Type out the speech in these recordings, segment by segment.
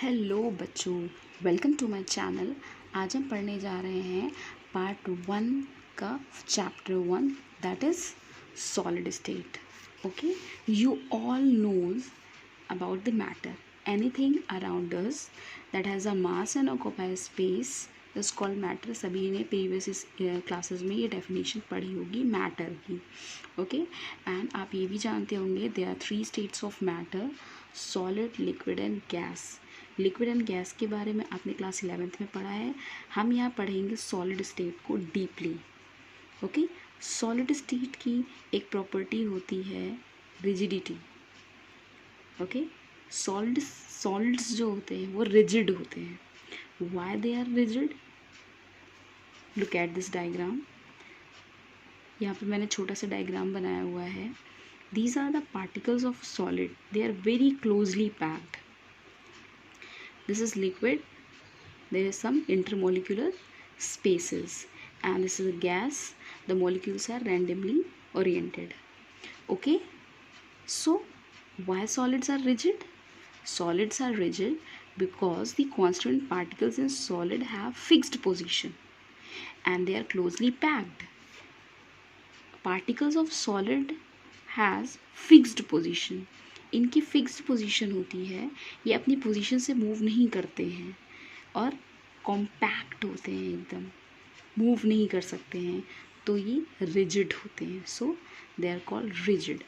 Hello बच्चों, welcome to my channel. आज हम पढ़ने जा रहे हैं पार्ट 1 का chapter 1, that is solid state. Okay, you all knows about the matter. Anything around us that has a mass and occupies space is called matter. सभी ने प्रीवियस क्लासेस में ये डेफिनेशन पढ़ी होगी मैटर की। ओके, एंड आप ये भी जानते होंगे there are 3 states of matter, solid, liquid and gas. Liquid and gas के बारे में आपने क्लास 11th में पढ़ा है। हम यहाँ पढ़ेंगे सॉलिड स्टेट को डीपली। ओके, सॉलिड स्टेट की एक प्रॉपर्टी होती है रिजिडिटी। ओके, सॉलिड्स जो होते हैं वो रिजिड होते हैं। Why they are rigid? Look at this diagram. यहाँ पे मैंने छोटा सा डायग्राम बनाया हुआ है। These are the particles of solid, they are very closely packed. This is liquid, there is some intermolecular spaces, and this is a gas, the molecules are randomly oriented. Okay, so why solids are rigid? Solids are rigid because the constituent particles in solid have fixed position and they are closely packed. Particles of solid has fixed position. इनकी fixed position होती है, ये अपनी position से move नहीं करते हैं और कॉम्पैक्ट होते हैं, एकदम मूव नहीं कर सकते हैं, तो ये रिजिड होते हैं। So they are called rigid.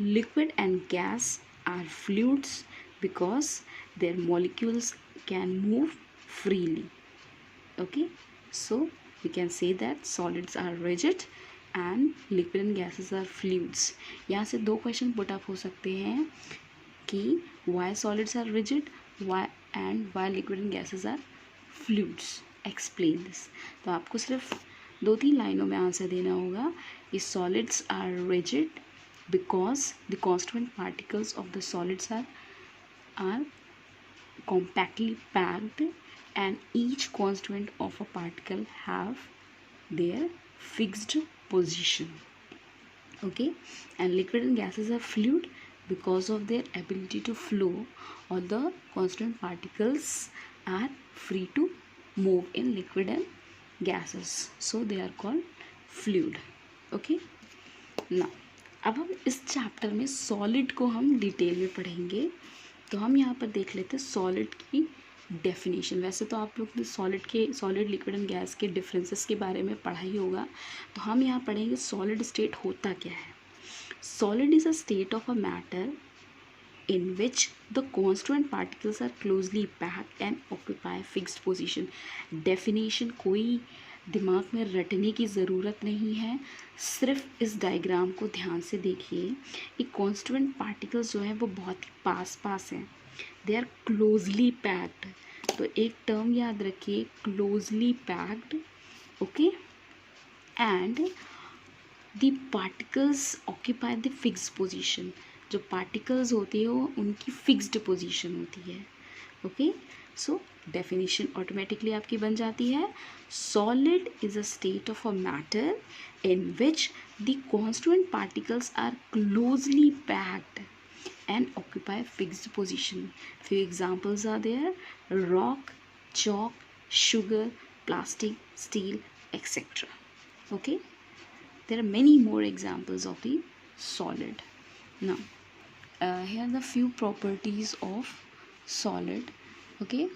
Liquid and gas are fluids because their molecules can move freely. Okay, so we can say that solids are rigid and liquid and gases are fluids. यहाँ से 2 question put up हो सकते हैं कि why solids are rigid, why and why liquid and gases are fluids, explain this. तो आपको सिर्फ 2-3 लाइनों में आंसर देना होगा कि solids are rigid because the constituent particles of the solids are compactly packed and each constituent of a particle have their fixed position. Okay, and liquid and gases are fluid because of their ability to flow, or the constituent particles are free to move in liquid and gases, so they are called fluid. Okay, now अब हम इस chapter में solid को हम detail में पढ़ेंगे। तो हम यहाँ पर देख लेते हैं सॉलिड की डेफिनेशन। वैसे तो आप लोग सॉलिड, लिक्विड एंड गैस के डिफरेंसेस के बारे में पढ़ा ही होगा, तो हम यहाँ पढ़ेंगे सॉलिड स्टेट होता क्या है। Solid is a state of a matter in which the constituent particles are closely packed and occupy fixed position. Definition कोई दिमाग में रटने की ज़रूरत नहीं है, सिर्फ इस डायग्राम को ध्यान से देखिए। ये कॉन्स्टिट्यूएंट पार्टिकल्स जो हैं वो बहुत ही पास हैं, दे आर क्लोजली पैक्ड। तो एक टर्म याद रखिए, closely packed. Okay, and the particles occupy the fixed position. जो पार्टिकल्स होती है वो उनकी फिक्स्ड पोजीशन होती है। ओके, सो डेफिनेशन ऑटोमेटिकली आपकी बन जाती है, solid is a state of a matter in which the constituent particles are closely packed and occupy fixed position. Few examples are there: rock, chalk, sugar, plastic, steel, etc. Okay, there are many more examples of the solid. Now here are the few properties of solid. Okay,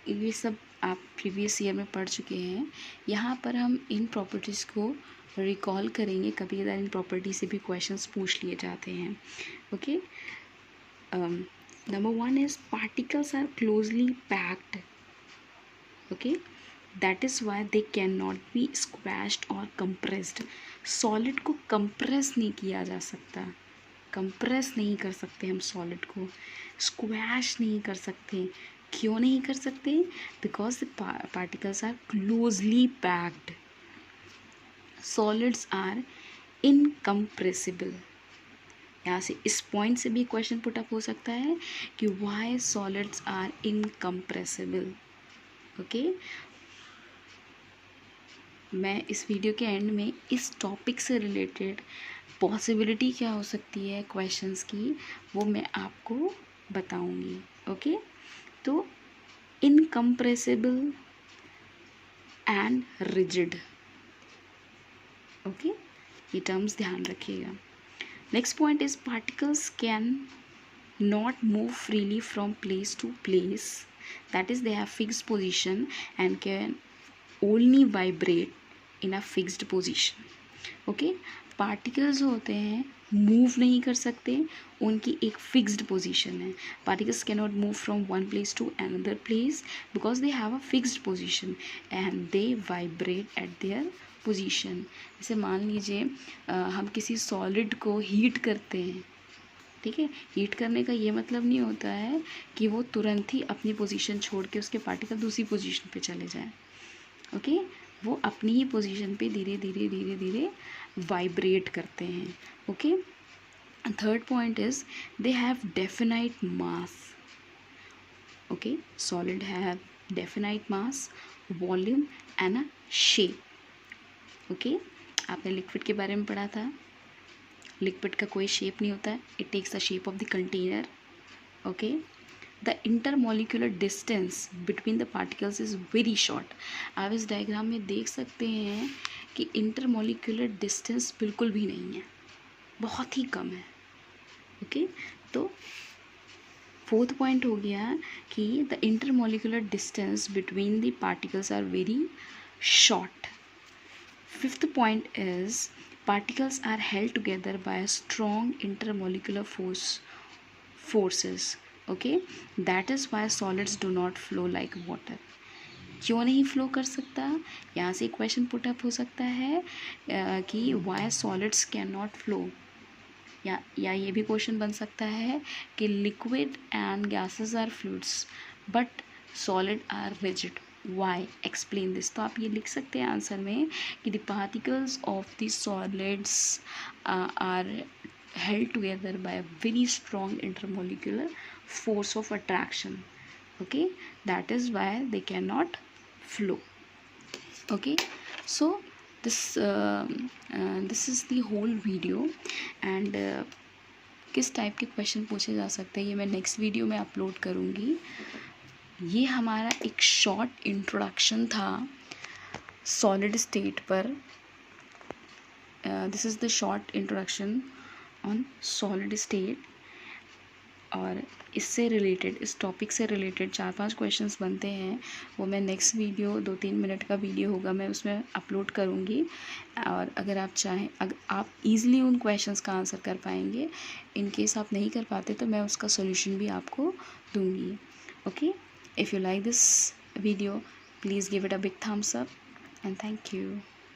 ये सब आप previous year में पढ़ चुके हैं। यहाँ पर हम इन प्रॉपर्टीज़ को रिकॉल करेंगे, कभी कभार इन प्रॉपर्टी से भी क्वेश्चंस पूछ लिए जाते हैं। Okay, number 1 is particles are closely packed. Okay, that is why they can not be squashed और कंप्रेस्ड। सॉलिड को कंप्रेस नहीं किया जा सकता, कंप्रेस नहीं कर सकते हम सॉलिड को, स्क्वैश नहीं कर सकते। क्यों नहीं कर सकते? Because the particles are closely packed. Solids are incompressible. यहाँ से इस पॉइंट से भी क्वेश्चन पुट अप हो सकता है कि why solids are incompressible. Okay, मैं इस वीडियो के एंड में इस टॉपिक से रिलेटेड पॉसिबिलिटी क्या हो सकती है क्वेश्चंस की, वो मैं आपको बताऊंगी। ओके, तो इनकम्प्रेसिबल एंड रिजिड, ओके, ये टर्म्स ध्यान रखिएगा। Next point is particles can not move freely from place to place, that is they have fixed position and can only vibrate in a fixed position, okay। Particles होते हैं move नहीं कर सकते, उनकी एक फिक्स्ड पोजीशन है। Particles can not move from one place to another place because they have a fixed position and they vibrate at their position. जैसे मान लीजिए हम किसी सॉलिड को हीट करते हैं, ठीक है। हीट करने का ये मतलब नहीं होता है कि वो तुरंत ही अपनी पोजीशन छोड़ के उसके पार्टिकल दूसरी पोजीशन पे चले जाएं, ओके। वो अपनी ही पोजीशन पे धीरे धीरे धीरे धीरे वाइब्रेट करते हैं, okay. Third point is they have definite mass, okay. Solid have definite mass, volume and a shape, okay. आपने लिक्विड के बारे में पढ़ा था, लिक्विड का कोई शेप नहीं होता है, it takes the shape of the container, okay. The intermolecular distance between the particles is very short. आप इस डायग्राम में देख सकते हैं कि इंटरमोलिकुलर डिस्टेंस बिल्कुल भी नहीं है, बहुत ही कम है, ओके। तो फोर्थ पॉइंट हो गया कि the intermolecular distance between the particles are very short. Fifth point is particles are held together by a strong intermolecular forces, okay, that is why solids do not flow like water। क्यों नहीं flow कर सकता, यहाँ से question put up हो सकता है कि why solids cannot flow, या ये भी क्वेश्चन बन सकता है कि liquid and gases are fluids but solid are rigid, why, explain this। तो आप ये लिख सकते हैं आंसर में कि the particles of the solids are held together by a very strong intermolecular force of attraction, okay, that is why they cannot flow, okay। So this is the whole video and किस type के question पूछे जा सकते हैं ये मैं next video में upload करूँगी। ये हमारा एक शॉर्ट इंट्रोडक्शन था सॉलिड स्टेट पर। This is the short introduction on solid state, और इससे रिलेटेड, इस टॉपिक से रिलेटेड 4-5 क्वेश्चंस बनते हैं, वो मैं नेक्स्ट वीडियो 2-3 मिनट का वीडियो होगा, मैं उसमें अपलोड करूँगी। और अगर आप चाहें, अगर आप ईज़िली उन क्वेश्चंस का आंसर कर पाएंगे, इन केस आप नहीं कर पाते तो मैं उसका सोल्यूशन भी आपको दूँगी, okay. If you like this video, please give it a big thumbs up and thank you.